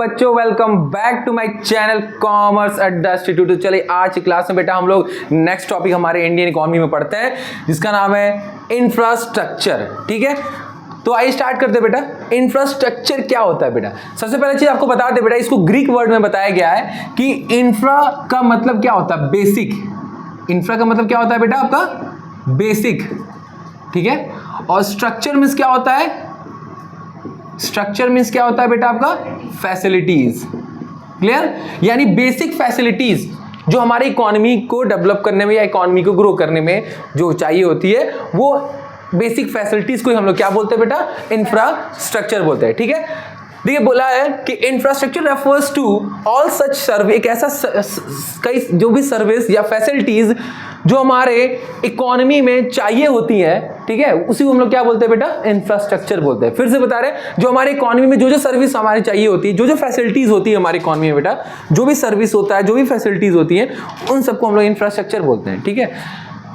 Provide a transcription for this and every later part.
बच्चों, welcome back to my channel commerce Adda institute. तो चलिए आज की क्लास में बेटा हम लोग नेक्स्ट टॉपिक हमारे इंडियन इकोनॉमी में पढ़ते हैं जिसका नाम है इंफ्रास्ट्रक्चर। ठीक है, तो आइए स्टार्ट करते हैं बेटा। इंफ्रास्ट्रक्चर क्या होता है बेटा? सबसे पहले चीज आपको बता दे बेटा, इसको ग्रीक वर्ड में बताया गया है कि इंफ्रा का मतलब क्या होता है? बेसिक। इंफ्रा का मतलब क्या होता है बेटा आपका? बेसिक। ठीक है, और स्ट्रक्चर मींस क्या होता है? स्ट्रक्चर मींस क्या होता है बेटा आपका? फैसिलिटीज। क्लियर? यानी बेसिक फैसिलिटीज जो हमारी इकोनॉमी को डेवलप करने में या इकोनॉमी को ग्रो करने में जो चाहिए होती है, वो बेसिक फैसिलिटीज को हम लोग क्या बोलते हैं बेटा? इंफ्रास्ट्रक्चर बोलते हैं। ठीक है, देखिए बोला है कि infrastructure refers to all such service, एक ऐसा कई जो भी सर्विस या फैसिलिटीज जो हमारे इकोनॉमी में चाहिए होती है, ठीक है, उसी को हम लोग क्या बोलते हैं बेटा? इंफ्रास्ट्रक्चर बोलते हैं। फिर से बता रहे हैं, जो हमारे इकोनॉमी में जो जो सर्विस हमारी चाहिए होती है, जो जो फैसिलिटीज होती है हमारी इकोनॉमी में बेटा, जो भी सर्विस होता है, जो भी फैसिलिटीज होती है, उन सबको हम लोग इंफ्रास्ट्रक्चर बोलते हैं। ठीक है,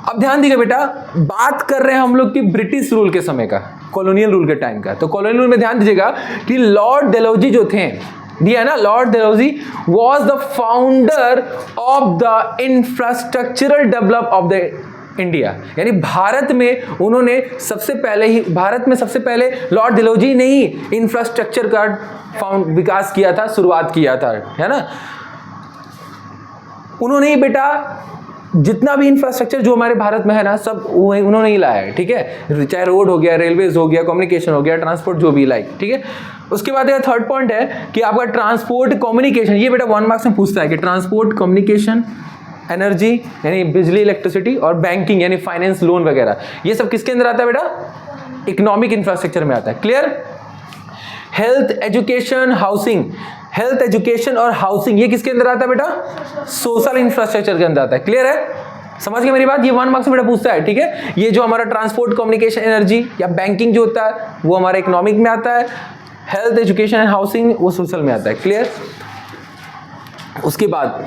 अब ध्यान दीजिए बेटा, बात कर रहे हैं हम लोग की ब्रिटिश रूल के समय का, कॉलोनियल रूल के टाइम का। तो कॉलोनियल रूल में ध्यान दीजिएगा कि लॉर्ड डेलहौजी जो थे, दिया है ना, Lord Dalhousie was the founder of the infrastructural develop of the India. यानी भारत में उन्होंने सबसे पहले ही, भारत में सबसे पहले लॉर्ड डेलहौजी ने ही इंफ्रास्ट्रक्चर का विकास किया था, शुरुआत किया था, है ना। उन्होंने ही बेटा जितना भी इंफ्रास्ट्रक्चर जो हमारे भारत में है ना, सब उन्होंने ही लाया है। ठीक है, चाहे रोड हो गया, रेलवेज हो गया, कम्युनिकेशन हो गया, ट्रांसपोर्ट जो भी लाइक। ठीक है, उसके बाद थर्ड पॉइंट है कि आपका ट्रांसपोर्ट कम्युनिकेशन, ये बेटा 1 मार्क्स में पूछता है कि ट्रांसपोर्ट कम्युनिकेशन, एनर्जी यानी बिजली इलेक्ट्रिसिटी, और बैंकिंग यानी फाइनेंस लोन वगैरह, ये सब किसके अंदर आता है बेटा? इकोनॉमिक इंफ्रास्ट्रक्चर में आता है। Clear? Health, education, housing, health, education और हाउसिंग ये किसके अंदर आता है बेटा? सोशल इंफ्रास्ट्रक्चर के अंदर आता है। क्लियर है? समझ गए मेरी बात? ये 1 मार्क्स में बेटा पूछता है। ठीक है, ये जो हमारा ट्रांसपोर्ट, कम्युनिकेशन, एनर्जी या बैंकिंग जो होता है वो हमारे इकोनॉमिक में आता है, हेल्थ, एजुकेशन एंड हाउसिंग वो सोशल में आता है। क्लियर? उसके बाद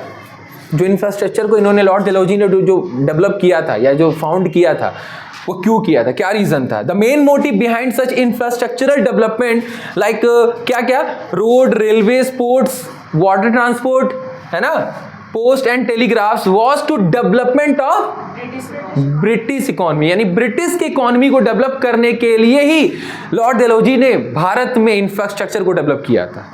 जो इंफ्रास्ट्रक्चर को इन्होंने लॉर्ड डेलहौजी ने जो डेवलप किया था या जो फाउंड किया था, वो क्यों किया था, क्या रीजन था? The main motive behind such infrastructural development like क्या क्या? Road, railway, ports, water transport, है ना, post and telegraphs was to development of British economy. यानी ब्रिटिश की इकोनॉमी को डेवलप करने के लिए ही लॉर्ड डेलहौजी ने भारत में इंफ्रास्ट्रक्चर को डेवलप किया था।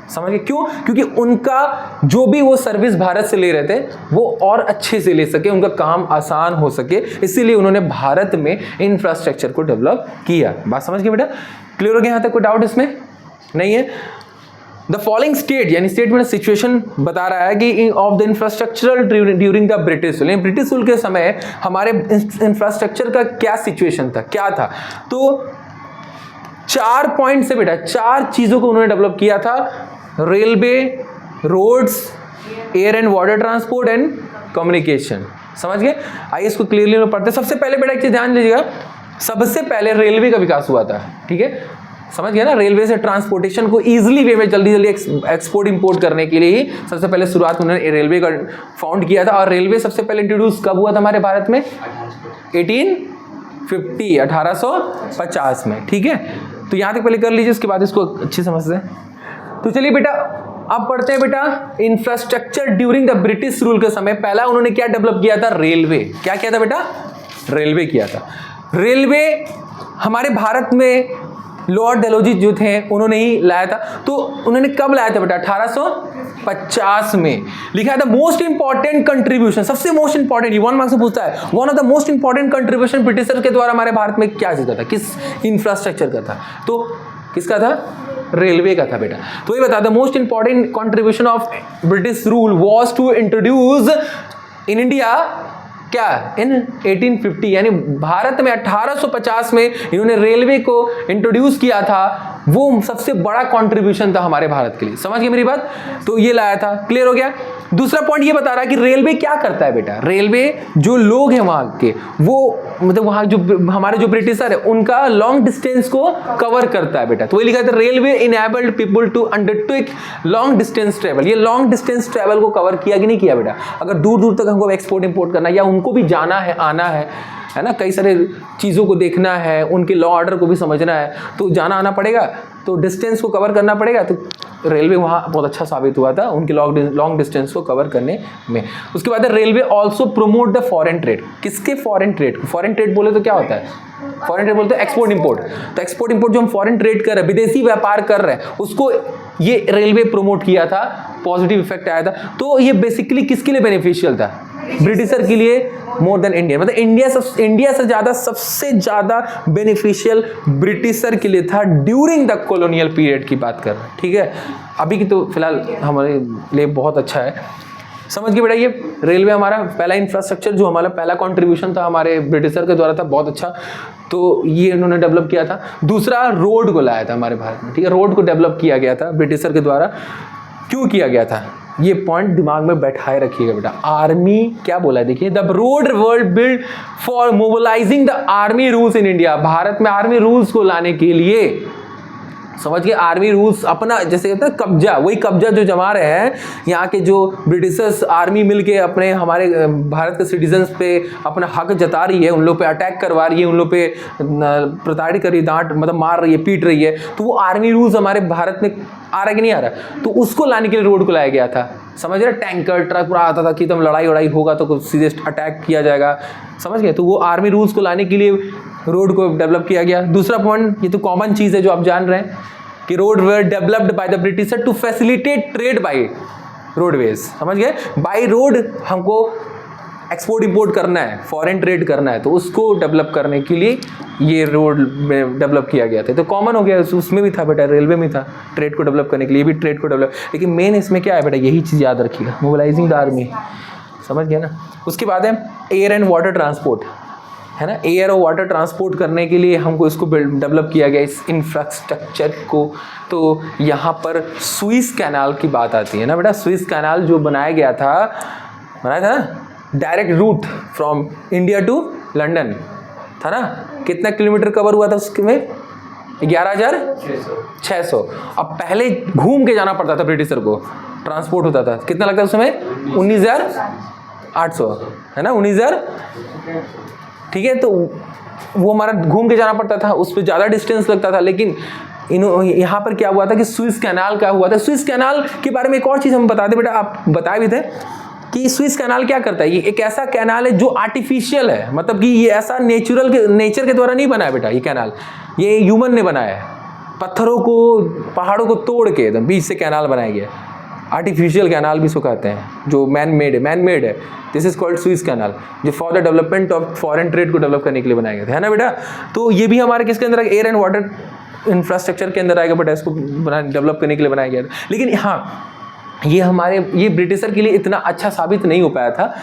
समझ गए? क्यों? क्योंकि उनका जो भी वो सर्विस भारत से ले रहे थे वो और अच्छे से ले सके, उनका काम आसान हो सके, इसीलिए उन्होंने भारत में इंफ्रास्ट्रक्चर को डेवलप किया। बात समझ गए बेटा? क्लियर हो गया? यहाँ तक कोई डाउट इसमें नहीं है? द फॉलोइंग स्टेट, यानी स्टेटमेंट सिचुएशन बता रहा है कि of the infrastructural during the British rule, British rule के समय हमारे इंफ्रास्ट्रक्चर का क्या सिचुएशन था, क्या था? तो 4 पॉइंट से बेटा 4 चीजों को उन्होंने डेवलप किया था: railway, roads, air and water transport and communication. समझ गए? आइए इसको क्लियरली पढ़ते हैं। सबसे पहले बेटा एक चीज ध्यान दीजिएगा, सबसे पहले रेलवे का विकास हुआ था। ठीक है, समझ गया ना? रेलवे से ट्रांसपोर्टेशन को इजीली वे में जल्दी जल्दी एक्सपोर्ट इंपोर्ट करने के लिए ही सबसे पहले शुरुआत उन्होंने रेलवे का फाउंड किया था। और रेलवे सबसे पहले इंट्रोड्यूस कब हुआ था हमारे भारत में? 1850 में। ठीक है, तो यहां तक पहले कर लीजिए, उसके बाद इसको अच्छी समझते हैं। तो चलिए बेटा अब पढ़ते हैं बेटा infrastructure during the British rule के समय। पहला उन्होंने क्या डेवलप किया था? रेलवे। क्या किया था बेटा? रेलवे किया था। रेलवे हमारे भारत में लॉर्ड डेलहौजी जो थे उन्होंने ही लाया था। तो उन्होंने कब लाया था बेटा? 1850 में। लिखा है द मोस्ट इंपॉर्टेंट कंट्रीब्यूशन, सबसे मोस्ट इंपॉर्टेंट, ये 1 मार्क्स से पूछता है, one of the most important contribution britisher के द्वारा हमारे भारत में क्या चीज का था, किस इंफ्रास्ट्रक्चर का था? तो किसका था? रेलवे का था बेटा। तो ये बता, the most important contribution of British rule was to introduce in India क्या? इन 1850, यानी भारत में 1850 में इन्होंने रेलवे को इंट्रोड्यूस किया था। वो सबसे बड़ा कंट्रीब्यूशन था हमारे भारत के लिए। समझ गए मेरी बात? तो ये लाया था। क्लियर हो गया? दूसरा पॉइंट ये बता रहा है कि रेलवे क्या करता है बेटा? रेलवे जो लोग हैं वहां के, वो मतलब वहां जो हमारे जो ब्रिटिशर है उनका लॉन्ग डिस्टेंस को कवर करता है बेटा। तो ये लिखा था railway enabled people to undertake long distance travel. ये लॉन्ग डिस्टेंस ट्रेवल को कवर किया कि नहीं किया बेटा? अगर दूर दूर तक हमको एक्सपोर्ट इंपोर्ट करना है या उनको भी जाना है, आना है, है ना, कई सारे चीज़ों को देखना है, उनके लॉ ऑर्डर को भी समझना है, तो जाना आना पड़ेगा, तो डिस्टेंस को कवर करना पड़ेगा। तो रेलवे वहाँ बहुत अच्छा साबित हुआ था उनके लॉन्ग डिस्टेंस को कवर करने में। उसके बाद railway also promote the foreign trade. किसके फॉरेन ट्रेड? फॉरेन ट्रेड बोले तो क्या होता है? फॉरेन ट्रेड बोलते हैं एक्सपोर्ट इंपोर्ट। तो एक्सपोर्ट इंपोर्ट जो हम फॉरेन ट्रेड कर रहे हैं, विदेशी व्यापार कर रहे हैं, उसको ये रेलवे प्रमोट किया था, पॉजिटिव इफेक्ट आया था। तो ये बेसिकली किसके लिए बेनिफिशियल था? ब्रिटिशर के लिए मोर देन इंडिया। मतलब इंडिया से ज़्यादा, सबसे ज़्यादा बेनिफिशियल ब्रिटिशर के लिए था ड्यूरिंग द कॉलोनियल पीरियड की बात कर रहे हैं, ठीक है। अभी की तो फिलहाल हमारे लिए बहुत अच्छा है। समझ के बेटा, ये रेलवे हमारा पहला इंफ्रास्ट्रक्चर, जो हमारा पहला कंट्रीब्यूशन था हमारे ब्रिटिशर के द्वारा था, बहुत अच्छा, तो ये इन्होंने डेवलप किया था। दूसरा, रोड को लाया था हमारे भारत में, ठीक है। रोड को डेवलप किया गया था ब्रिटिशर के द्वारा। क्यों किया गया था? ये पॉइंट दिमाग में बैठाए रखिएगा बेटा। आर्मी क्या बोला है देखिए, the road world build for mobilising the army rules in India. Bharat में आर्मी रूल्स को लाने के लिए, समझ के, आर्मी रूल्स अपना, जैसे कहते हैं कब्जा, वही कब्जा जो जमा रहे हैं यहाँ के जो ब्रिटिशर्स आर्मी मिलके अपने हमारे भारत के सिटीजन्स पे अपना हक जता रही है, उन लोग पे अटैक करवा रही है, उन लोग पे प्रताड़ित कर रही है, डांट मतलब मार रही है, पीट रही है। तो वो आर्मी रूल्स हमारे भारत में आ रहा है कि नहीं आ रहा? तो उसको लाने के लिए रोड को लाया गया था। समझ रहे? टैंकर ट्रक पूरा आता था कि तुम लड़ाई वड़ाई होगा तो सीधे अटैक किया जाएगा, समझ गए। तो वो आर्मी रूल्स को लाने के लिए रोड को डेवलप किया गया। दूसरा पॉइंट, ये तो कॉमन चीज़ है जो आप जान रहे हैं कि road were developed by the Britisher to facilitate trade by roadways. समझ गए? बाय रोड हमको एक्सपोर्ट इंपोर्ट करना है, फॉरेन ट्रेड करना है, तो उसको डेवलप करने के लिए ये रोड में डेवलप किया गया था। तो कॉमन हो गया, उसमें भी था बेटा, रेलवे में था, ट्रेड को डेवलप करने के लिए भी ट्रेड को डेवलप। लेकिन मेन इसमें क्या है बेटा, यही चीज़ याद रखिएगा, मोबिलाइजिंग द आर्मी। समझ गया ना? उसके बाद है एयर एंड वाटर ट्रांसपोर्ट, है ना। एयर और वाटर ट्रांसपोर्ट करने के लिए हमको इसको डेवलप किया गया, इस इंफ्रास्ट्रक्चर को। तो यहाँ पर सुइस कैनाल की बात आती है ना बेटा। सुइस कैनाल जो बनाया था ना, direct route from India to London था ना। कितना किलोमीटर कवर हुआ था उसमें? 11,600। अब पहले घूम के जाना पड़ता था ब्रिटिशर को, ट्रांसपोर्ट होता था, कितना लगता था उसमें? 19,800, है ना, 19,000, ठीक है। तो वो हमारा घूम के जाना पड़ता था, उस पर ज़्यादा डिस्टेंस लगता था। लेकिन यहाँ पर क्या हुआ था कि सुइस कैनाल का हुआ था। सुइस कैनाल के बारे में एक और चीज़ हम बता दें बेटा, आप बताए भी थे कि स्विस कैनाल क्या करता है। ये एक ऐसा कैनाल है जो आर्टिफिशियल है, मतलब कि ये ऐसा नेचर के द्वारा नहीं बना है बेटा। ये कैनाल ये ह्यूमन ने बनाया है, पत्थरों को, पहाड़ों को तोड़ के एकदम बीच से कैनाल बनाया गया। आर्टिफिशियल कैनाल भी इसको कहते हैं, जो मैन मेड है। This is called Swiss canal, जो for the development of foreign trade को डेवलप करने के लिए बनाया गया था, है ना बेटा। तो ये भी हमारे किसके अंदर, एयर एंड वाटर इंफ्रास्ट्रक्चर के अंदर आएगा बेटा, इसको डेवलप करने के लिए बनाया गया था। लेकिन हाँ, ये ब्रिटिशर के लिए इतना अच्छा साबित नहीं हो पाया था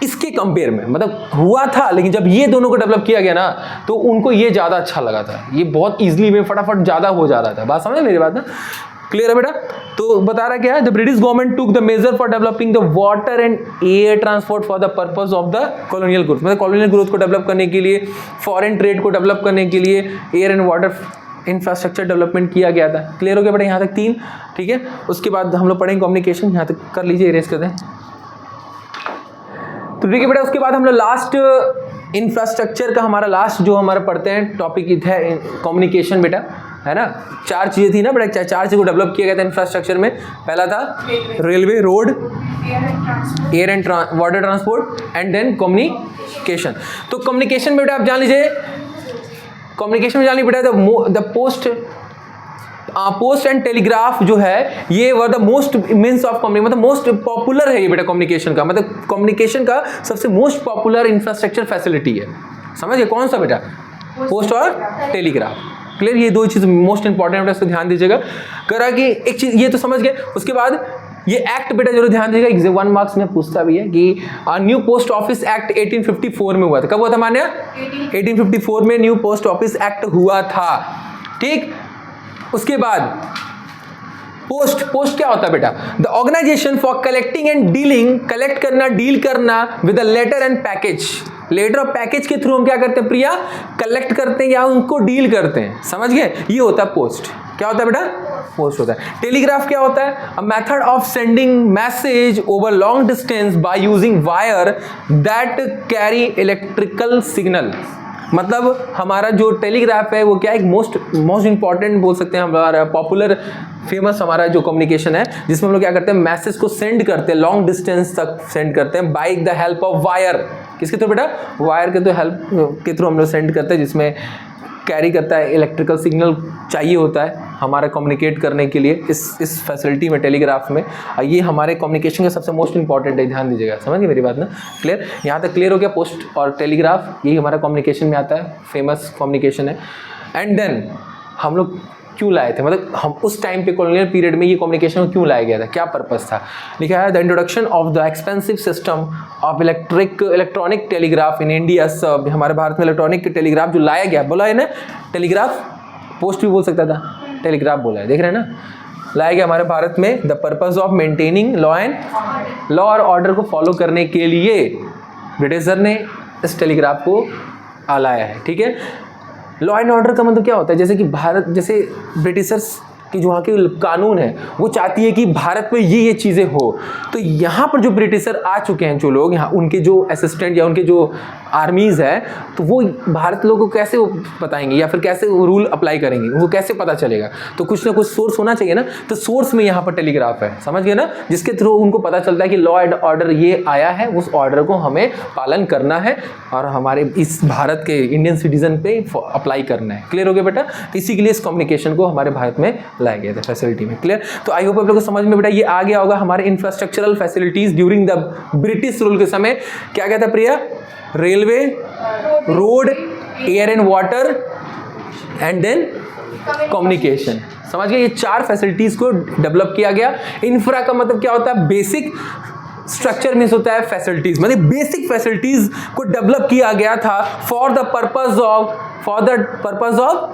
इसके कंपेयर में, मतलब हुआ था, लेकिन जब ये दोनों को डेवलप किया गया ना, तो उनको ये ज़्यादा अच्छा लगा था। ये बहुत ईजिली में फटाफट ज़्यादा हो जा रहा था। बात समझे मेरी बात ना? क्लियर है बेटा? तो बता रहा क्या है, the British government took the major for developing the water and air transport for the purpose of the colonial growth. मतलब कॉलोनियल ग्रोथ को डेवलप करने के लिए, फॉरेन ट्रेड को डेवलप करने के लिए air and water infrastructure development किया गया था। क्लियर हो गया बेटा यहाँ तक 3, ठीक है। उसके बाद हम लोग पढ़ेंगे कम्युनिकेशन, यहाँ तक कर लीजिए, इरेज कर दें। तो ठीक है बेटा, उसके बाद हम लोग लास्ट इंफ्रास्ट्रक्चर का हमारा लास्ट जो हमारा पढ़ते हैं टॉपिक है कम्युनिकेशन बेटा, है ना। 4 चीज़ें थी ना बेटा, 4 चीज़ को डेवलप किया गया था इंफ्रास्ट्रक्चर में। पहला था railway, road, air and water transport and then communication. तो कम्युनिकेशन बेटा आप जान लीजिए, कम्युनिकेशन में जान लीजिए बेटा, द पोस्ट एंड टेलीग्राफ जो है, ये were the most means of communication, मतलब मोस्ट पॉपुलर है ये बेटा कम्युनिकेशन का, मतलब कम्युनिकेशन का सबसे मोस्ट पॉपुलर इंफ्रास्ट्रक्चर फैसिलिटी है। समझ गए? कौन सा बेटा? पोस्ट और टेलीग्राफ। क्लियर? ये 2 चीज़ मोस्ट इंपॉर्टेंट बेटा, इसको ध्यान दीजिएगा। करा कि एक चीज़ ये तो समझ गए। उसके बाद ये एक्ट बेटा जरूर ध्यान दीजिएगा, 1 मार्क्स में पूछता भी है कि न्यू पोस्ट ऑफिस एक्ट 1854 में हुआ था। कब हुआ था मान्य? 1854 में न्यू पोस्ट ऑफिस एक्ट हुआ था, ठीक। उसके बाद पोस्ट क्या होता है बेटा? The organisation for collecting and dealing, collect करना, डील करना with a letter and package. Letter और पैकेज के थ्रू हम क्या करते हैं प्रिया? कलेक्ट करते हैं या उनको डील करते हैं। समझ गए? ये होता है पोस्ट। क्या होता है बेटा? पोस्ट होता है। टेलीग्राफ क्या होता है? A method of sending message over long distance by using wire that carry electrical signal. मतलब हमारा जो टेलीग्राफ है वो क्या है, मोस्ट इंपॉर्टेंट बोल सकते हैं, हमारा पॉपुलर फेमस हमारा जो कम्युनिकेशन है, जिसमें हम लोग क्या करते हैं, मैसेज को सेंड करते हैं, लॉन्ग डिस्टेंस तक सेंड करते हैं by the help of wire. किसके थ्रू बेटा? वायर के हेल्प के थ्रू हम लोग सेंड करते हैं, जिसमें कैरी करता है इलेक्ट्रिकल सिग्नल चाहिए होता है हमारा कम्युनिकेट करने के लिए इस फैसिलिटी में, टेलीग्राफ में। ये हमारे कम्युनिकेशन का सबसे मोस्ट इंपॉर्टेंट है, ध्यान दीजिएगा। समझ गए मेरी बात ना? क्लियर? यहाँ तक क्लियर हो गया? पोस्ट और टेलीग्राफ यही हमारा कम्युनिकेशन में आता है, फेमस कम्युनिकेशन है। एंड देन हम लोग क्यों लाए थे, मतलब हम उस टाइम पे कॉलोनियल पीरियड में ये कम्युनिकेशन क्यों लाया गया था, क्या पर्पस था? लिखा है the introduction of the expensive system of electronic telegraph in India. सब हमारे भारत में इलेक्ट्रॉनिक टेलीग्राफ जो लाया गया, बोला है ना टेलीग्राफ, पोस्ट भी बोल सकता था, टेलीग्राफ बोला है, देख रहे हैं ना, लाया गया हमारे भारत में the purpose of maintaining law और ऑर्डर को फॉलो करने के लिए ब्रिटिशर ने इस टेलीग्राफ को लाया है। ठीक है, लॉ एंड ऑर्डर का मतलब क्या होता है? जैसे कि भारत, जैसे ब्रिटिशर्स की जो वहाँ के कानून है वो चाहती है कि भारत में ये चीज़ें हो, तो यहाँ पर जो ब्रिटिशर आ चुके हैं, जो लोग यहाँ, उनके जो असिस्टेंट या उनके जो आर्मीज़ है, तो वो भारत लोगों को कैसे वो बताएंगे या फिर कैसे वो रूल अप्लाई करेंगे, वो कैसे पता चलेगा? तो कुछ ना कुछ सोर्स होना चाहिए ना, तो सोर्स में यहाँ पर टेलीग्राफ है, समझ गए ना, जिसके थ्रू उनको पता चलता है कि लॉ एंड ऑर्डर ये आया है, उस ऑर्डर को हमें पालन करना है और हमारे इस भारत के इंडियन सिटीजन पे अप्लाई करना है। क्लियर हो गया बेटा? तो इसी के लिए इस कम्युनिकेशन को हमारे भारत में लाया गया था फैसिलिटी में। क्लियर? तो आई होप आप लोगों को समझ में बेटा ये आ गया होगा। हमारे infrastructural facilities during the British rule के समय क्या क्या था Priya? Railway, road, air and water and then communication. समझ गए? ये 4 फैसिलिटीज को डेवलप किया गया। इंफ्रा का मतलब क्या होता है? बेसिक। स्ट्रक्चर मीन्स होता है फैसिलिटीज, मतलब बेसिक फैसिलिटीज को डेवलप किया गया था for the purpose of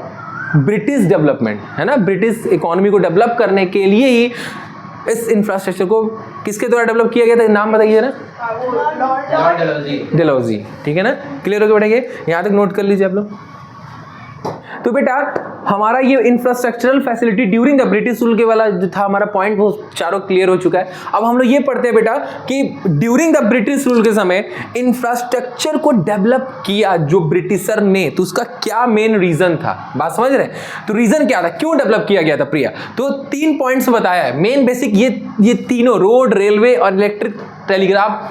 British development, है ना, ब्रिटिश इकोनॉमी को डेवलप करने के लिए ही इस इंफ्रास्ट्रक्चर को किसके द्वारा डेवलप किया गया था? नाम बताइए ना। डेलहौजी। ठीक है ना? क्लियर हो गया बेटा? ये यहाँ तक नोट कर लीजिए आप लोग। तो बेटा हमारा ये infrastructural facility during the British rule के वाला जो था हमारा पॉइंट, वो चारों क्लियर हो चुका है। अब हम लोग ये पढ़ते हैं बेटा कि ड्यूरिंग द ब्रिटिश रूल के समय इंफ्रास्ट्रक्चर को डेवलप किया जो ब्रिटिशर ने, तो उसका क्या मेन रीजन था? बात समझ रहे हैं? तो रीजन क्या था, क्यों डेवलप किया गया था प्रिया? तो 3 पॉइंट्स बताया है मेन बेसिक, ये तीनों, रोड, रेलवे और electric telegraph,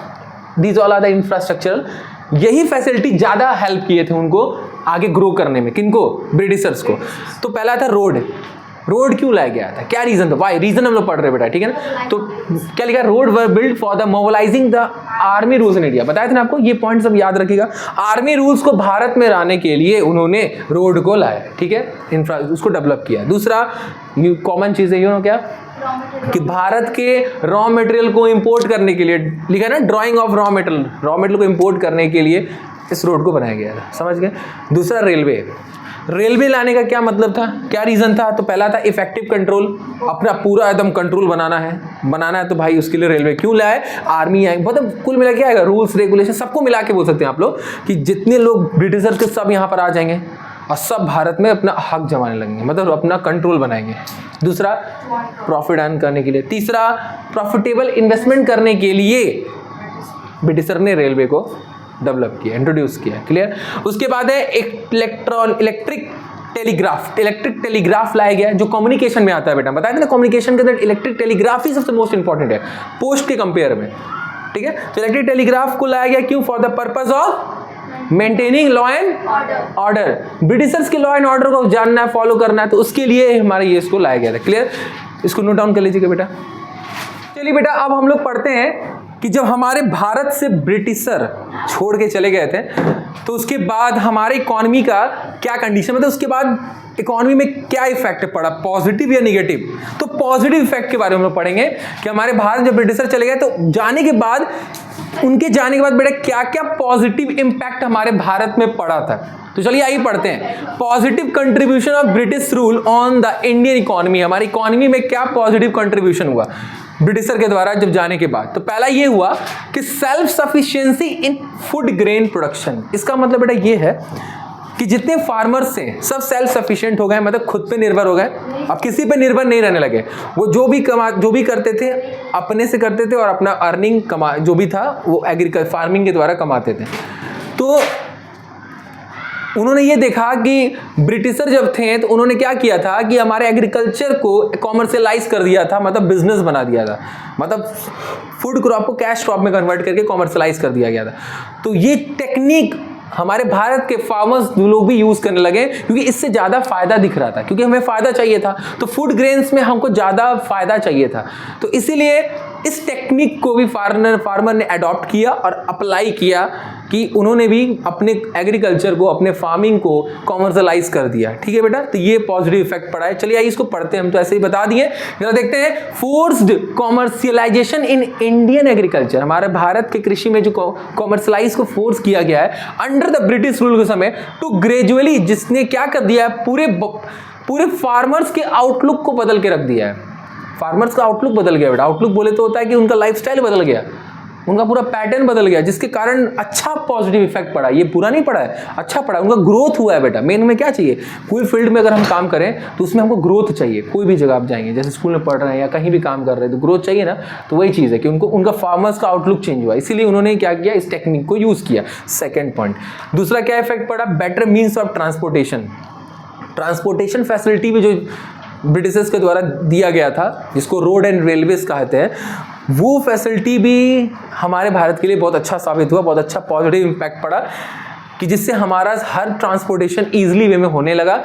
these all are the infrastructural. यही फैसिलिटी ज्यादा हेल्प किए थे उनको आगे ग्रो करने में। किनको? ब्रिटिशर्स को। तो पहला था रोड। रोड क्यों लाया गया था, क्या रीजन था? वाई रीजन हम लोग पढ़ रहे बेटा, ठीक है ना? तो क्या लिखा? Road were build for the mobilising the army rules in India. बताया था ना आपको, ये पॉइंट सब याद रखिएगा। आर्मी रूल्स को भारत में लाने के लिए उन्होंने रोड को लाया, ठीक है, उसको डेवलप किया। दूसरा कॉमन चीज है, यू नो क्या, कि भारत के रॉ मटेरियल को इंपोर्ट करने के लिए, लिखा है ना, ड्राइंग ऑफ रॉ मटेरियल को इंपोर्ट करने के लिए इस रोड को बनाया गया था। समझ गए? दूसरा रेलवे लाने का क्या मतलब था, क्या रीजन था? तो पहला था इफेक्टिव कंट्रोल, अपना पूरा एकदम कंट्रोल बनाना है तो भाई उसके लिए रेलवे क्यों लाए? आर्मी आएंगे, मतलब कुल मिला के आएगा, रूल्स रेगुलेशन सबको मिला के बोल सकते हैं आप लोग कि जितने लोग ब्रिटिशर्स के सब यहाँ पर आ जाएंगे और सब भारत में अपना हक जमाने लगेंगे, मतलब अपना कंट्रोल बनाएंगे। दूसरा प्रॉफिट अर्न करने के लिए। तीसरा प्रॉफिटेबल इन्वेस्टमेंट करने के लिए ब्रिटिशर ने रेलवे को डेवलप किया, इंट्रोड्यूस किया। क्लियर? उसके बाद है इलेक्ट्रिक टेलीग्राफ लाया गया जो कम्युनिकेशन में आता है बेटा। बताया था ना, कम्युनिकेशन के अंदर इलेक्ट्रिक टेलीग्राफ ही सबसे मोस्ट इंपॉर्टेंट है पोस्ट के कंपेयर में, ठीक है? तो इलेक्ट्रिक टेलीग्राफ को लाया गया क्यों? For the purpose of maintaining law and order. Britishers के लॉ एंड ऑर्डर को जानना है, फॉलो करना है, तो उसके लिए हमारे ये इसको लाया गया था। क्लियर? इसको नोट डाउन कर लीजिएगा बेटा। चलिए बेटा, अब हम लोग पढ़ते हैं कि जब हमारे भारत से ब्रिटिशर छोड़ के चले गए थे तो उसके बाद हमारे इकोनॉमी का क्या कंडीशन, मतलब उसके बाद इकोनॉमी में क्या इफेक्ट पड़ा, पॉजिटिव या निगेटिव? तो पॉजिटिव इफेक्ट के बारे में हम लोग पढ़ेंगे कि हमारे भारत जब ब्रिटिशर चले गए तो जाने के बाद, उनके जाने के बाद बेटा क्या क्या पॉजिटिव इंपैक्ट हमारे भारत में पड़ा था। तो चलिए आइए पढ़ते हैं। Positive contribution of British rule on the Indian economy. हमारी इकोनॉमी में क्या पॉजिटिव कंट्रीब्यूशन हुआ ब्रिटिशर के द्वारा जब जाने के बाद? तो पहला ये हुआ कि सेल्फ सफिशिएंसी इन फूड ग्रेन प्रोडक्शन। इसका मतलब बेटा ये है कि जितने फार्मर्स थे सब सेल्फ सफिशिएंट हो गए, मतलब खुद पे निर्भर हो गए, अब किसी पे निर्भर नहीं रहने लगे। वो जो भी करते थे अपने से करते थे और अपना अर्निंग जो भी था वो एग्रीकल्चर फार्मिंग के द्वारा कमाते थे। तो उन्होंने ये देखा कि ब्रिटिशर जब थे तो उन्होंने क्या किया था कि हमारे एग्रीकल्चर को कॉमर्शियलाइज कर दिया था, मतलब बिजनेस बना दिया था, मतलब फूड क्रॉप को कैश क्रॉप में कन्वर्ट करके कॉमर्शियलाइज कर दिया गया था। तो ये टेक्निक हमारे भारत के फार्मर्स लोग भी यूज करने लगे क्योंकि इससे ज्यादा फायदा दिख रहा था, क्योंकि हमें फायदा चाहिए था, तो फूड ग्रेन्स में हमको ज्यादा फायदा चाहिए था। तो इसीलिए इस टेक्निक को भी फार्मर ने अडॉप्ट किया और अप्लाई किया कि उन्होंने भी अपने एग्रीकल्चर को, अपने फार्मिंग को कॉमर्शियलाइज कर दिया। ठीक है बेटा, तो ये पॉजिटिव इफेक्ट पड़ा है। चलिए आइए इसको पढ़ते हैं, हम तो ऐसे ही बता दिए। जरा देखते हैं forced commercialisation in Indian agriculture. हमारे भारत के कृषि में जो कॉमर्शियलाइज को फोर्स किया गया है अंडर द ब्रिटिश रूल के समय, टू ग्रेजुअली, जिसने क्या कर दिया है, पूरे फार्मर्स के आउटलुक को बदल के रख दिया है। फार्मर्स का आउटलुक बदल गया बेटा। आउटलुक बोले तो होता है कि उनका लाइफस्टाइल बदल गया, उनका पूरा पैटर्न बदल गया, जिसके कारण अच्छा पॉजिटिव इफेक्ट पड़ा। ये पूरा नहीं पड़ा है, अच्छा पड़ा, उनका ग्रोथ हुआ है बेटा। मेन में क्या चाहिए, कोई फील्ड में अगर हम काम करें तो उसमें हमको ग्रोथ चाहिए। कोई भी जगह आप जाएंगे, जैसे स्कूल में पढ़ रहे हैं या कहीं भी काम कर रहे हैं, तो ग्रोथ चाहिए ना। तो वही चीज़ है कि उनका फार्मर्स का आउटलुक चेंज हुआ, इसीलिए उन्होंने क्या किया, इस टेक्निक को यूज़ किया। Second point. दूसरा क्या इफेक्ट पड़ा, better means of transportation. Transportation facility भी जो ब्रिटिशर्स के द्वारा दिया गया था, जिसको रोड एंड रेलवेज कहते हैं, वो फैसिलिटी भी हमारे भारत के लिए बहुत अच्छा साबित हुआ, बहुत अच्छा पॉजिटिव इम्पैक्ट पड़ा, कि जिससे हमारा हर ट्रांसपोर्टेशन ईजिली वे में होने लगा,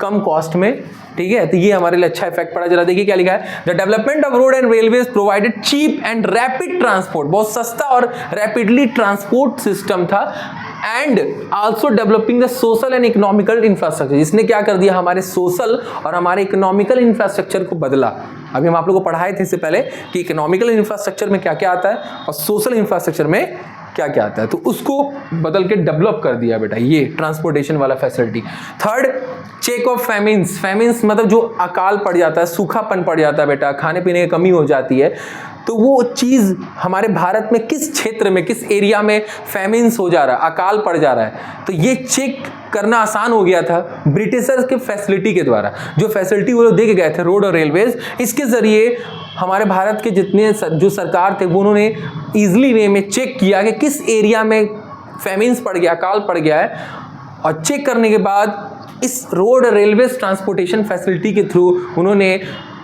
कम कॉस्ट में। ठीक है, तो ये हमारे लिए अच्छा इफेक्ट पड़ा। जरा देखिए क्या लिखा है, the development of road and railways provided cheap and rapid transport. बहुत सस्ता और रैपिडली ट्रांसपोर्ट सिस्टम था। And also developing the social and economical infrastructure, जिसने क्या कर दिया, हमारे सोशल और हमारे इकोनॉमिकल इंफ्रास्ट्रक्चर को बदला। अभी हम आप लोगों को पढ़ाए थे इससे पहले कि इकोनॉमिकल इंफ्रास्ट्रक्चर में क्या क्या आता है और सोशल इंफ्रास्ट्रक्चर में क्या क्या आता है, तो उसको बदल के डेवलप कर दिया बेटा, ये ट्रांसपोर्टेशन वाला facility. Third, check of famines. Famines मतलब जो अकाल पड़ जाता है, सूखापन पड़ जाता है बेटा, खाने पीने की कमी हो जाती है, तो वो चीज़ हमारे भारत में किस क्षेत्र में, किस एरिया में फैमिन्स हो जा रहा है, अकाल पड़ जा रहा है, तो ये चेक करना आसान हो गया था ब्रिटिशर्स के फैसिलिटी के द्वारा। जो फैसिलिटी वो दे के गए थे, रोड और रेलवेज, इसके ज़रिए हमारे भारत के जितने जो सरकार थे वो उन्होंने ईजिली वे में चेक किया कि किस एरिया में फैमिन्स पड़ गया, अकाल पड़ गया है, और चेक करने के बाद इस रोड रेलवेज ट्रांसपोर्टेशन फैसिलिटी के थ्रू उन्होंने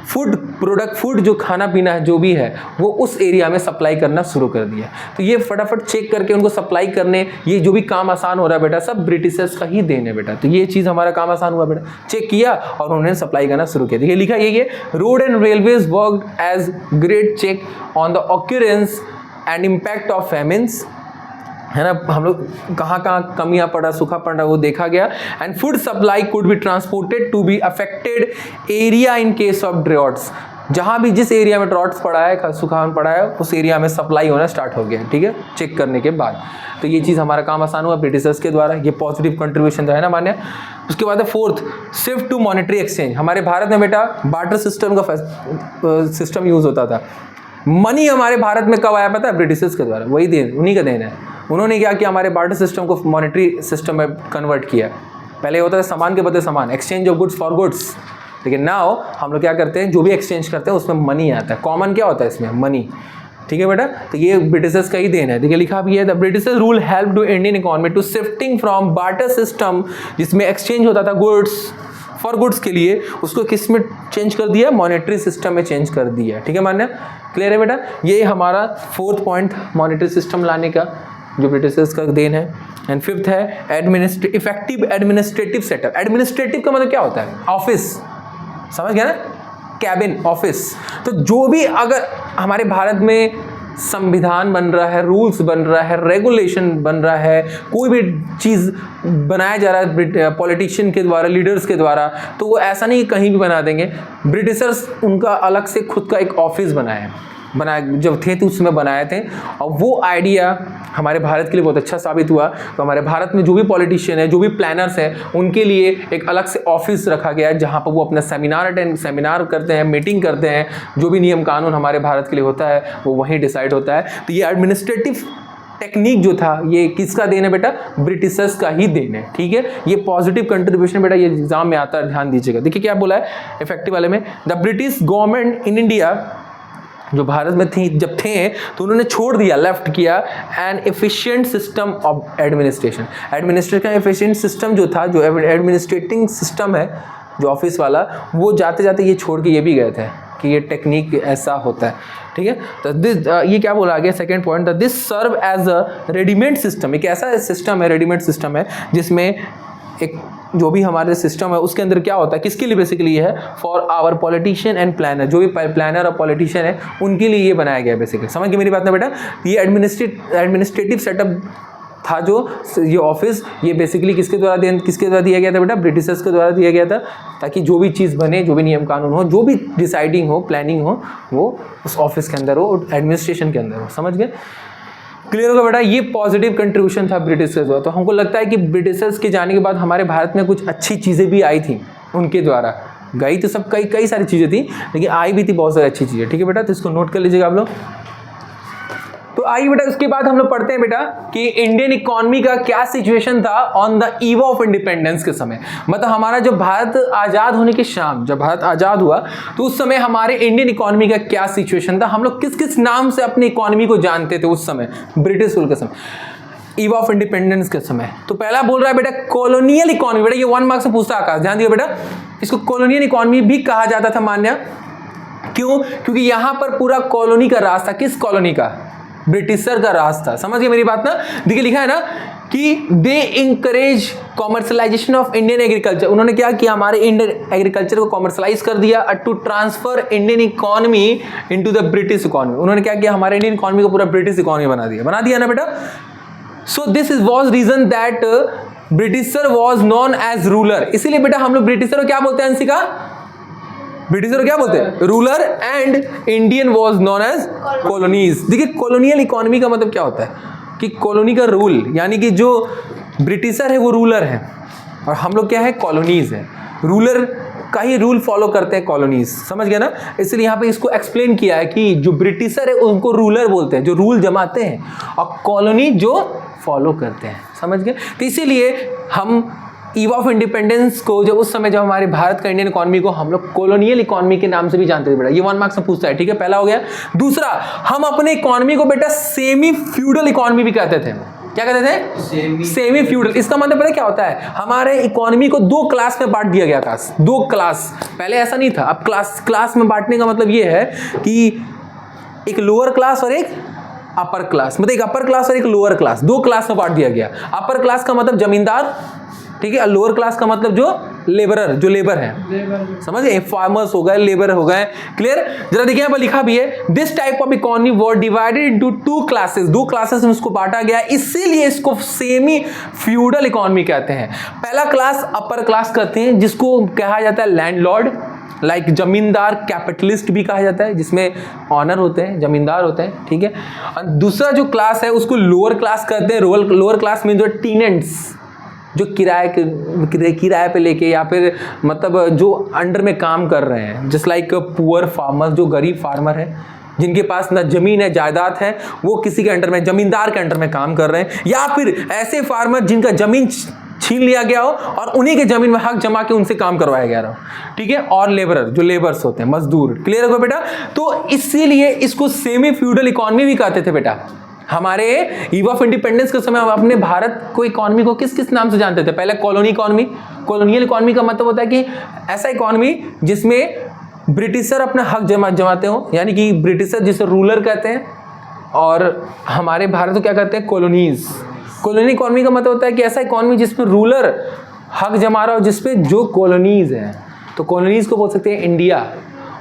फूड जो खाना पीना है जो भी है वो उस एरिया में सप्लाई करना शुरू कर दिया। तो ये फटाफट चेक करके उनको सप्लाई करने, ये जो भी काम आसान हो रहा है बेटा, सब ब्रिटिशर्स का ही देन है बेटा। तो ये चीज़ हमारा काम आसान हुआ बेटा, चेक किया और उन्होंने सप्लाई करना शुरू किया। देखिए लिखा ये road and railways work as great check on the occurrence and impact of famines, है ना। हम लोग कहाँ कहाँ कमियाँ पड़ा, सूखा पड़ा, वो देखा गया। And food supply could be transported to be affected area in case of droughts. जहाँ भी जिस एरिया में ड्रॉट्स पड़ा है, सूखापन पड़ा है, उस एरिया में सप्लाई होना स्टार्ट हो गया। ठीक है, चेक करने के बाद। तो ये चीज़ हमारा काम आसान हुआ ब्रिटिशर्स के द्वारा, ये पॉजिटिव कंट्रीब्यूशन था, है ना मान्य। उसके बाद है fourth, shift to monetary exchange. हमारे भारत में बेटा बार्टर सिस्टम का सिस्टम यूज होता था। मनी हमारे भारत में कब आया पता है, ब्रिटिशर्स के द्वारा, वही देन, उन्हीं का देन है। उन्होंने क्या किया, हमारे बार्टर सिस्टम को मॉनेटरी सिस्टम में कन्वर्ट किया। पहले होता था सामान के बदले सामान, exchange of goods for goods, लेकिन नाउ हम लोग क्या करते हैं, जो भी एक्सचेंज करते हैं उसमें मनी आता है। कॉमन क्या होता है इसमें, मनी। ठीक है बेटा, तो ये ब्रिटिशर्स का ही देन है। देखिए लिखा भी है, the Britishers rule help to Indian economy to shifting from barter system, जिसमें एक्सचेंज होता था गुड्स फॉर गुड्स के लिए, उसको किस में चेंज कर दिया, मॉनेटरी सिस्टम में चेंज कर दिया। ठीक है मान्य, क्लियर है बेटा। ये हमारा फोर्थ पॉइंट, मॉनेटरी सिस्टम लाने का, जो ब्रिटिशर्स का देन है। एंड फिफ्थ है इफेक्टिव एडमिनिस्ट्रेटिव सेटअप। एडमिनिस्ट्रेटिव का मतलब क्या होता है, ऑफिस, समझ गया ना, कैबिन ऑफिस। तो जो भी अगर हमारे भारत में संविधान बन रहा है, रूल्स बन रहा है, रेगुलेशन बन रहा है, कोई भी चीज़ बनाया जा रहा है पॉलिटिशियन के द्वारा, लीडर्स के द्वारा, तो वो ऐसा नहीं कहीं भी बना देंगे। ब्रिटिशर्स उनका अलग से खुद का एक ऑफिस बनाया जब थे तो उसमें बनाए थे, और वो आइडिया हमारे भारत के लिए बहुत अच्छा साबित हुआ। तो हमारे भारत में जो भी पॉलिटिशियन है, जो भी प्लानर्स हैं, उनके लिए एक अलग से ऑफिस रखा गया है, जहाँ पर वो अपना सेमिनार करते हैं, मीटिंग करते हैं, जो भी नियम कानून हमारे भारत के लिए होता है वो वहीं डिसाइड होता है। तो ये एडमिनिस्ट्रेटिव टेक्निक जो था ये किसका देन है बेटा, ब्रिटिशर्स का ही देन है, ठीक है। ये पॉजिटिव कंट्रीब्यूशन बेटा ये एग्जाम में आता है, ध्यान दीजिएगा। देखिए क्या बोला है इफेक्टिव वाले में, the British government in India, जो भारत में थी जब थे तो उन्होंने छोड़ दिया, लेफ्ट किया N efficient system of administration. Administration का एफिशिएंट सिस्टम जो था, जो एडमिनिस्ट्रेटिंग सिस्टम है जो ऑफिस वाला, वो जाते जाते ये छोड़ के ये भी गए थे कि ये टेक्निक ऐसा होता है, ठीक है। तो दिस ये क्या बोला आगे second point, this serve as a readymade system, एक ऐसा सिस्टम है, रेडीमेड सिस्टम है जिसमें एक जो भी हमारे सिस्टम है उसके अंदर क्या होता है, किसके लिए बेसिकली ये है, for our politician and planner, जो भी प्लानर और पॉलिटिशियन है उनके लिए ये बनाया गया है बेसिकली। समझ गए मेरी बात ना बेटा। ये एडमिनिस्ट्रेटिव सेटअप था जो ये ऑफिस, ये बेसिकली किसके द्वारा दिया गया था बेटा, ब्रिटिशर्स के द्वारा दिया गया था, ताकि जो भी चीज़ बने, जो भी नियम कानून हो, जो भी डिसाइडिंग हो, प्लानिंग हो, वो उस ऑफिस के अंदर हो, एडमिनिस्ट्रेशन के अंदर हो। समझ गए, क्लियर होगा बेटा। ये पॉजिटिव कंट्रीब्यूशन था ब्रिटिशर्स द्वारा। तो हमको लगता है कि ब्रिटिशर्स के जाने के बाद हमारे भारत में कुछ अच्छी चीज़ें भी आई थी उनके द्वारा, गई तो सब कई सारी चीज़ें थी, लेकिन आई भी थी बहुत सारी अच्छी चीज़ें, ठीक है बेटा। तो इसको नोट कर लीजिएगा आप लोग। तो आइए बेटा उसके बाद हम लोग पढ़ते हैं बेटा कि इंडियन इकोनॉमी का क्या सिचुएशन था on the eve of independence के समय। मतलब हमारा जो भारत आज़ाद होने के शाम, जब भारत आज़ाद हुआ तो उस समय हमारे इंडियन इकोनॉमी का क्या सिचुएशन था, हम लोग किस किस नाम से अपनी इकोनॉमी को जानते थे उस समय ब्रिटिश रूल के समय, ईव ऑफ इंडिपेंडेंस के समय। तो पहला बोल रहा है बेटा कॉलोनियल इकोनॉमी। बेटा ये 1 मार्क्स से पूछता आकाश, ध्यान दियो बेटा। इसको कॉलोनियल इकोनॉमी भी कहा जाता था मान्य, क्यों, क्योंकि यहाँ पर पूरा कॉलोनी का राज था। किस कॉलोनी का, ब्रिटिशर का राज था। समझ गए मेरी बात ना। देखिए लिखा है ना कि they encourage commercialisation of Indian agriculture. उन्होंने क्या किया, हमारे इंडियन एग्रीकल्चर को कॉमर्शलाइज कर दिया, to transfer Indian economy into the British economy. उन्होंने क्या किया, हमारे इंडियन इकोनॉमी को पूरा ब्रिटिश इकोनॉमी बना दिया ना बेटा। So this was reason that Britisher was known as ruler. इसीलिए बेटा हम लोग ब्रिटिशर को क्या बोलते हैं, अंशिका, ब्रिटिशर क्या बोलते हैं, ruler, and Indian was known as colonies. देखिए कॉलोनियल इकोनॉमी का मतलब क्या होता है कि कॉलोनी का रूल, यानी कि जो ब्रिटिशर है वो रूलर है और हम लोग क्या है, कॉलोनीज है। रूलर का ही रूल फॉलो करते हैं कॉलोनीज, समझ गए ना। इसलिए यहाँ पे इसको एक्सप्लेन किया है कि जो ब्रिटिशर है उनको रूलर बोलते हैं, जो रूल जमाते हैं, और कॉलोनी जो फॉलो करते हैं, समझ गए। तो इसीलिए हम ईव ऑफ इंडिपेंडेंस को जब उस समय जब हमारे भारत का इंडियन इकोनॉमी को हम लोग कॉलोनियल इकोनॉमी के नाम से भी जानते थे बेटा। ये 1 मार्क्स में पूछता है, ठीक है, पहला हो गया। दूसरा, हम अपने इकोनॉमी को बेटा सेमी फ्यूडल इकोनॉमी भी कहते थे। क्या कहते थे, सेमी फ्यूडल। इसका मतलब पता क्या होता है, हमारे इकोनॉमी को 2 क्लास में बांट दिया गया था। 2 क्लास, पहले ऐसा नहीं था। अब क्लास में बांटने का मतलब ये है कि एक लोअर क्लास और एक अपर क्लास, मतलब एक अपर क्लास और एक लोअर क्लास, 2 क्लास में बांट दिया गया। अपर क्लास का मतलब जमींदार, ठीक है, लोअर क्लास का मतलब जो लेबरर, जो लेबर है, समझे, फार्मर्स हो गए, लेबर हो गए। क्लियर। जरा देखिए यहाँ पर लिखा भी है, this type of economy were divided into 2 classes. 2 classes में इसको बांटा गया, इसीलिए इसको सेमी फ्यूडल इकोनॉमी कहते हैं। पहला क्लास अपर क्लास कहते हैं, जिसको कहा जाता है लैंडलॉर्ड, लाइक जमींदार, कैपिटलिस्ट भी कहा जाता है, जिसमें ऑनर होते हैं, जमींदार होते हैं, ठीक है। और दूसरा जो क्लास है उसको लोअर क्लास कहते हैं। लोअर क्लास में जो टीनेंट्स, जो किराए पे लेके या फिर मतलब जो अंडर में काम कर रहे हैं, जस्ट लाइक पुअर फार्मर, जो गरीब फार्मर है, जिनके पास ना जमीन है, जायदाद है, वो किसी के अंडर में, जमींदार के अंडर में काम कर रहे हैं। या फिर ऐसे फार्मर जिनका जमीन छीन लिया गया हो और उन्हीं के जमीन में हक जमा के उनसे काम करवाया गया हो, ठीक है। और लेबरर, जो लेबर्स होते हैं, मजदूर। क्लियर हो गया बेटा। तो इसीलिए इसको सेमी फ्यूडल इकोनॉमी भी कहते थे बेटा। हमारे ईव ऑफ इंडिपेंडेंस के समय हम अपने भारत को इकोनॉमी को किस किस नाम से जानते थे, पहले कॉलोनी इकोनॉमी। कॉलोनियल इकोनॉमी का मतलब होता है कि ऐसा इकोनॉमी जिसमें ब्रिटिशर अपना हक जमाते हो, यानी कि ब्रिटिशर जिसे रूलर कहते हैं, और हमारे भारत को क्या कहते हैं, कॉलोनीज। कॉलोनी इकोनॉमी का मतलब होता है कि ऐसा इकोनॉमी जिसमें रूलर हक जमा रहा हो, जिसपे जो कॉलोनीज हैं, तो कॉलोनीज को बोल सकते हैं इंडिया,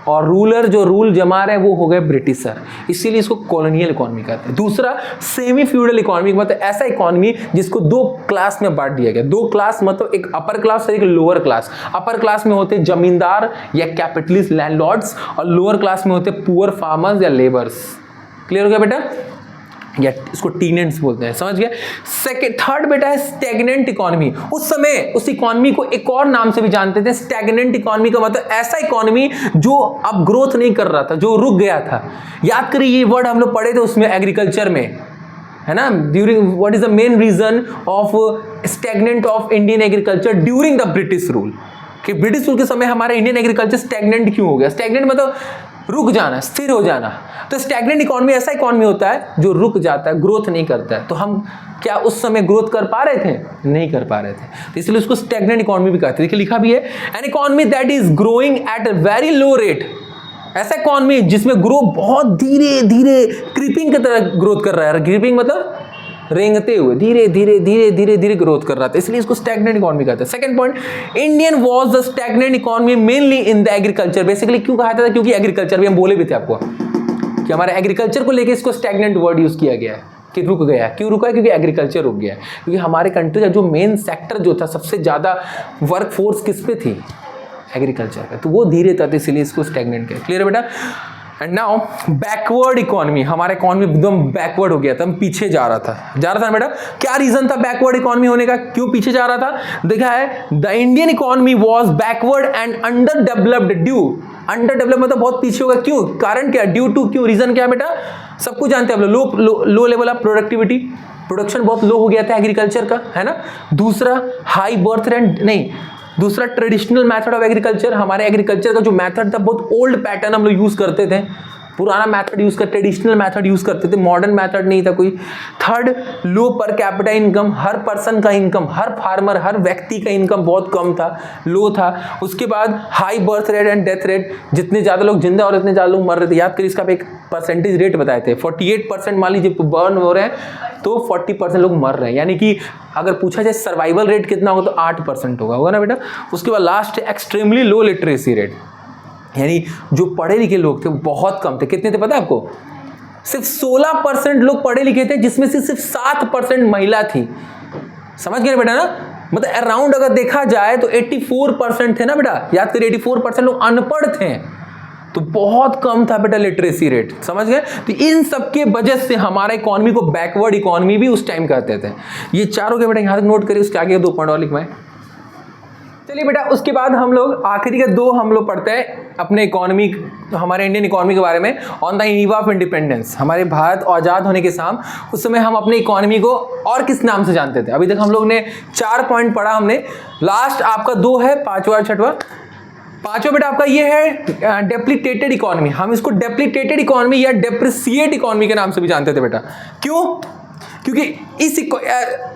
और रूलर जो रूल जमा रहे हैं वो हो गए ब्रिटिशर, इसीलिए इसको कॉलोनियल इकोनॉमी कहते हैं। दूसरा सेमी फ्यूडल इकोनॉमी मतलब ऐसा इकोनॉमी जिसको 2 क्लास में बांट दिया गया। 2 क्लास मतलब एक अपर क्लास और एक लोअर क्लास। अपर क्लास में होते जमींदार या कैपिटलिस्ट, लैंडलॉर्ड्स, और लोअर क्लास में होते पुअर फार्मर्स या लेबर्स। क्लियर हो गया बेटा, या इसको टीनेंट्स बोलते हैं, समझ गए। थर्ड बेटा है स्टैग्नेंट इकोनॉमी। उस समय उस इकोनॉमी को एक और नाम से भी जानते थे, स्टैग्नेंट इकोनॉमी का मतलब ऐसा इकोनॉमी जो अब ग्रोथ नहीं कर रहा था, जो रुक गया था। याद करिए ये वर्ड हम लोग पढ़े थे उसमें एग्रीकल्चर में, है ना, during what is the main reason of stagnant of Indian agriculture during the British rule, कि ब्रिटिश रूल के समय हमारा इंडियन एग्रीकल्चर स्टैग्नेंट क्यों हो गया? स्टैग्नेंट मतलब रुक जाना, स्थिर हो जाना। तो स्टैग्नेंट इकोनॉमी ऐसा इकोनॉमी होता है जो रुक जाता है, ग्रोथ नहीं करता है। तो हम क्या उस समय ग्रोथ कर पा रहे थे? नहीं कर पा रहे थे, तो इसलिए उसको स्टैग्नेंट इकोनॉमी भी कहते हैं। देखिए लिखा भी है, an economy that is growing at a very low rate, ऐसा इकोनॉमी जिसमें ग्रो बहुत धीरे धीरे क्रीपिंग की तरह ग्रोथ कर रहा है। क्रीपिंग मतलब रेंगते हुए धीरे धीरे धीरे धीरे धीरे ग्रोथ कर रहा था, इसलिए इसको स्टैग्नेंट इकोनॉमी कहते हैं। Second point, Indian was the stagnant economy mainly in the agriculture. Basically क्यों कहा था? क्योंकि एग्रीकल्चर भी हम बोले भी थे आपको कि हमारे एग्रीकल्चर को लेके इसको स्टैग्नेंट वर्ड यूज किया गया है कि रुक गया। क्यों रुका है? क्योंकि एग्रीकल्चर रुक गया है, क्योंकि हमारे कंट्री का जो मेन सेक्टर जो था, सबसे ज्यादा वर्क फोर्स किस पे थी? एग्रीकल्चर का, तो वो धीरे था, तो इसीलिए इसको स्टैग्नेंट किया। क्लियर है बेटा? एंड नाउ बैकवर्ड इकोनॉमी, हमारा इकोनॉमी एकदम बैकवर्ड हो गया था, हम पीछे जा रहा था ना बेटा। क्या रीजन था बैकवर्ड इकोनॉमी होने का? क्यों पीछे जा रहा था? देखा है, the Indian economy was backward and under developed due, under develop मतलब बहुत पीछे होगा। क्यों? कारण क्या? ड्यू टू, क्यों? रीजन क्या बेटा? सब कुछ जानते हैं आप लोग, low level of productivity, production बहुत लो हो गया था एग्रीकल्चर का, है ना। दूसरा हाई बर्थ रेट, नहीं, दूसरा ट्रेडिशनल मेथड ऑफ एग्रीकल्चर, हमारे एग्रीकल्चर का जो मेथड था बहुत ओल्ड पैटर्न हम लोग यूज करते थे, पुराना मेथड यूज कर, ट्रेडिशनल मेथड यूज करते थे, मॉडर्न मेथड नहीं था कोई। थर्ड, लो पर कैपिटा इनकम, हर पर्सन का इनकम, हर फार्मर, हर व्यक्ति का इनकम बहुत कम था, लो था। उसके बाद high birth rate and death rate, जितने ज्यादा लोग जिंदा और इतने ज्यादा लोग मर रहे थे। याद करिए, इसका एक परसेंटेज रेट बताए थे, 48% मान लीजिए बर्न हो रहे हैं तो 40% लोग मर रहे हैं, यानी कि अगर पूछा जाए सर्वाइवल रेट कितना होगा तो 8% होगा ना बेटा। उसके बाद last extremely low literacy rate, यानी जो पढ़े लिखे लोग थे बहुत कम थे। कितने थे पता है आपको? सिर्फ 16% लोग पढ़े लिखे थे, जिसमें से सिर्फ 7% महिला थी। समझ गए बेटा ना? मतलब अराउंड अगर देखा जाए तो 84% थे ना बेटा, याद करिए 84% लोग अनपढ़ थे, तो बहुत कम था बेटा लिटरेसी रेट। समझ गए? तो इन सब के वजह से हमारा इकोनॉमी को बैकवर्ड इकोनॉमी भी उस टाइम कहते थे। ये चारों के बेटा यहां तक नोट करिए, उसके आगे 2 पॉइंट और लिखवाएं। चलिए बेटा, उसके बाद हम लोग आखिरी के 2 हम लोग पढ़ते हैं अपने इकोनॉमी, हमारे इंडियन इकोनॉमी के बारे में। On the eve of independence, हमारे भारत आज़ाद होने के साम उस समय हम अपने इकोनॉमी को और किस नाम से जानते थे? अभी तक हम लोग ने 4 पॉइंट पढ़ा हमने, लास्ट आपका 2 है, 5वां और 6वां। 5वां बेटा आपका ये है डेप्लीटेटेड इकोनॉमी। हम इसको डेप्लीटेटेड इकोनॉमी या डेप्रिसिएट इकोनॉमी के नाम से भी जानते थे बेटा। क्यों? क्योंकि इस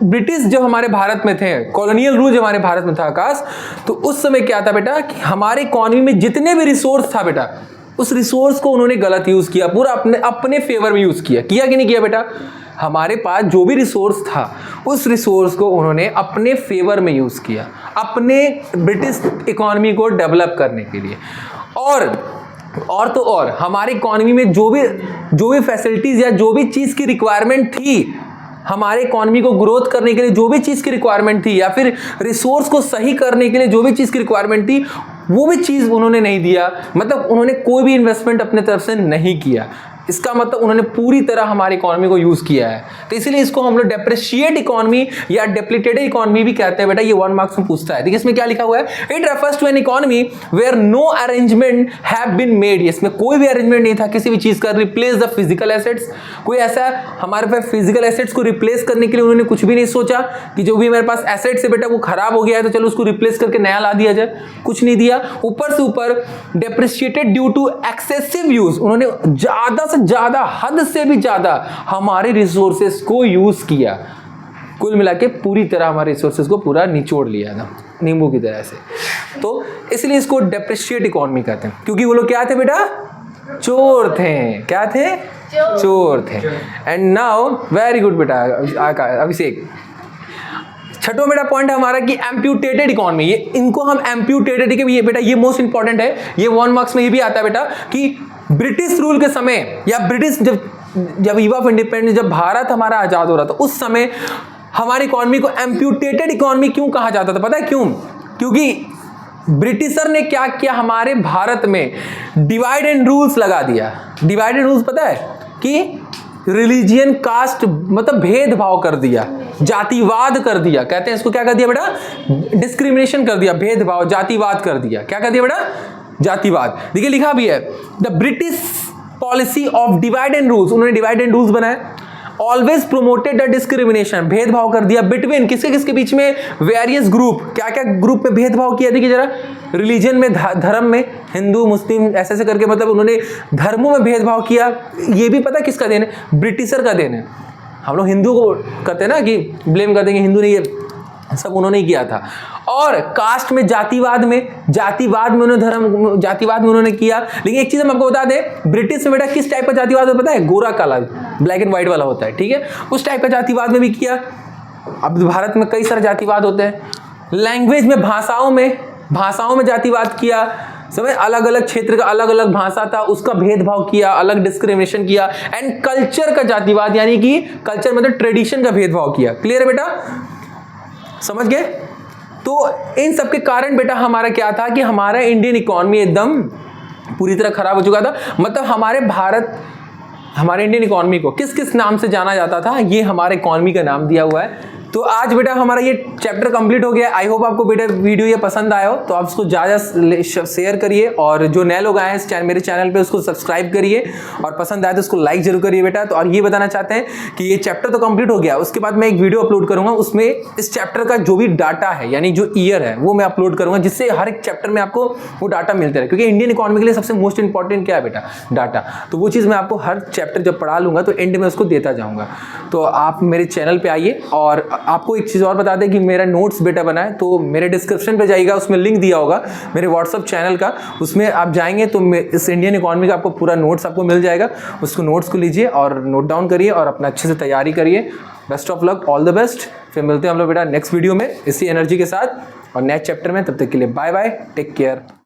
ब्रिटिश जब हमारे भारत में थे, कॉलोनियल रूल जब हमारे भारत में था आकाश, तो उस समय क्या था बेटा कि हमारे इकोनॉमी में जितने भी रिसोर्स था बेटा, उस रिसोर्स को उन्होंने गलत यूज किया, पूरा अपने फेवर में यूज किया कि नहीं किया बेटा? हमारे पास जो भी रिसोर्स था उस रिसोर्स को उन्होंने अपने फेवर में यूज किया, अपने ब्रिटिश इकोनॉमी को डेवलप करने के लिए। और हमारी इकोनॉमी में जो भी फैसिलिटीज या जो भी चीज की रिक्वायरमेंट थी, हमारे इकोनॉमी को ग्रोथ करने के लिए जो भी चीज की रिक्वायरमेंट थी, या फिर रिसोर्स को सही करने के लिए जो भी चीज की रिक्वायरमेंट थी, वो भी चीज उन्होंने नहीं दिया। मतलब उन्होंने कोई भी इन्वेस्टमेंट अपने तरफ से नहीं किया। इसका मतलब उन्होंने पूरी तरह हमारी इकोनॉमी को यूज किया है, तो इसलिए इसको हम लोग डेप्रिशिएट इकोनॉमी या डेप्लीटेटेड इकोनॉमी भी कहते हैं बेटा। ये 1 मार्क्स में पूछता है। देखिए इसमें क्या लिखा हुआ है, it refers to an economy where no arrangement have been made. इसमें कोई भी अरेंजमेंट नहीं था किसी भी चीज का, रिप्लेस द फिजिकल एसेट्स। कोई ऐसा हमारे पास फिजिकल एसेट्स को रिप्लेस करने के लिए उन्होंने कुछ भी नहीं सोचा कि जो भी मेरे पास एसेट्स है बेटा वो खराब हो गया है तो चलो उसको रिप्लेस करके नया ला दिया जाए, कुछ नहीं दिया। ऊपर से ऊपर depreciated due to excessive use, उन्होंने ज्यादा से ज्यादा, हद से भी ज्यादा हमारे रिसोर्सेस को यूज किया। कुल मिला के पूरी तरह हमारे रिसोर्सेस को पूरा निचोड़ लिया था नींबू की तरह से। तो इसलिए इसको डेप्रिशिएट इकोनॉमी कहते हैं, क्योंकि वो लोग क्या थे बेटा? चोर थे। क्या थे? चोर थे। एंड नाउ वेरी गुड बेटा अभिषेक। छठवां बेटा पॉइंट है हमारा कि एम्प्यूटेटेड इकोनॉमी। ये इनको हम एम्प्यूटेटेड, ये बेटा ये मोस्ट इंपॉर्टेंट है, ये 1 मार्क्स में ये भी आता है बेटा कि ब्रिटिश रूल के समय या ब्रिटिश जब ईव ऑफ इंडिपेंडेंस, जब भारत हमारा आजाद हो रहा था उस समय हमारी इकोनॉमी को एम्प्यूटेटेड इकोनॉमी क्यों कहा जाता था? पता है क्यों? क्योंकि ब्रिटिशर ने क्या किया, हमारे भारत में डिवाइड एंड रूल्स लगा दिया। डिवाइड एंड रूल्स पता है कि रिलीजियन, कास्ट, मतलब भेदभाव कर दिया, जातिवाद कर दिया। कहते हैं इसको क्या कर दिया बेटा? डिस्क्रिमिनेशन कर दिया, भेदभाव, जातिवाद कर दिया। क्या कर दिया बेटा? जातिवाद। देखिए लिखा भी है the British policy of divide and rules, उन्होंने डिवाइड एंड रूल्स बनाए ऑलवेज प्रोमोटेड द डिस्क्रिमिनेशन, भेदभाव कर दिया बिटवीन किसके किसके बीच में, वेरियस ग्रुप, क्या क्या ग्रुप में भेदभाव किया, देखिए जरा, रिलीजन में, धर्म में, हिंदू मुस्लिम ऐसे ऐसे करके, मतलब उन्होंने धर्मों में भेदभाव किया। ये भी पता किसका देन है, ब्रिटिशर का देन है। हम लोग हिंदू को कहते हैं ना कि ब्लेम कर देंगे, हिंदू ने ये सब उन्होंने ही किया था। और कास्ट में, जातिवाद में उन्होंने धर्म, जातिवाद में उन्होंने किया। लेकिन एक चीज हम आपको बता दें, ब्रिटिश में बेटा किस टाइप का जातिवाद होता है, पता है, गोरा काला, ब्लैक एंड व्हाइट वाला होता है, ठीक है, उस टाइप का जातिवाद में भी किया। अब भारत में कई सारे जातिवाद होते हैं। लैंग्वेज में, भाषाओं में जातिवाद किया, समझ, अलग अलग क्षेत्र का अलग अलग भाषा था, उसका भेदभाव किया, अलग डिस्क्रिमिनेशन किया। एंड कल्चर का जातिवाद, यानी कि कल्चर मतलब ट्रेडिशन का भेदभाव किया। क्लियर है बेटा, समझ गए? तो इन सब के कारण बेटा हमारा क्या था कि हमारा इंडियन इकोनॉमी एकदम पूरी तरह खराब हो चुका था। मतलब हमारे इंडियन इकोनॉमी को किस किस नाम से जाना जाता था, ये हमारे इकोनॉमी का नाम दिया हुआ है। तो आज बेटा हमारा ये चैप्टर कंप्लीट हो गया। आई होप आपको बेटा वीडियो ये पसंद आया हो, तो आप इसको ज़्यादा शेयर करिए, और जो नए लोग आए हैं मेरे चैनल पे उसको सब्सक्राइब करिए, और पसंद आए तो उसको लाइक जरूर करिए बेटा। तो और ये बताना चाहते हैं कि ये चैप्टर तो कंप्लीट हो गया, उसके बाद मैं एक वीडियो अपलोड करूंगा, उसमें इस चैप्टर का जो भी डाटा है, यानी जो ईयर है, वो मैं अपलोड करूंगा, जिससे हर एक चैप्टर में आपको वो डाटा मिलते रहे। क्योंकि इंडियन इकोनॉमी के लिए सबसे मोस्ट इंपॉर्टेंट क्या है बेटा, डाटा। तो वो चीज़ मैं आपको हर चैप्टर जब पढ़ा लूंगा तो एंड में उसको देता जाऊँगा। तो आप मेरे चैनल पर आइए। और आपको एक चीज़ और बता दें कि मेरा नोट्स बेटा बना है, तो मेरे डिस्क्रिप्शन पे जाइएगा, उसमें लिंक दिया होगा मेरे व्हाट्सअप चैनल का, उसमें आप जाएंगे तो इस इंडियन इकोनॉमी का आपको पूरा नोट्स आपको मिल जाएगा। उसको नोट्स को लीजिए और नोट डाउन करिए और अपना अच्छे से तैयारी करिए। Best of luck, all the best. फिर मिलते हैं हम लोग बेटा नेक्स्ट वीडियो में इसी एनर्जी के साथ और नेक्स्ट चैप्टर में। तब तक के लिए बाय बाय, टेक केयर।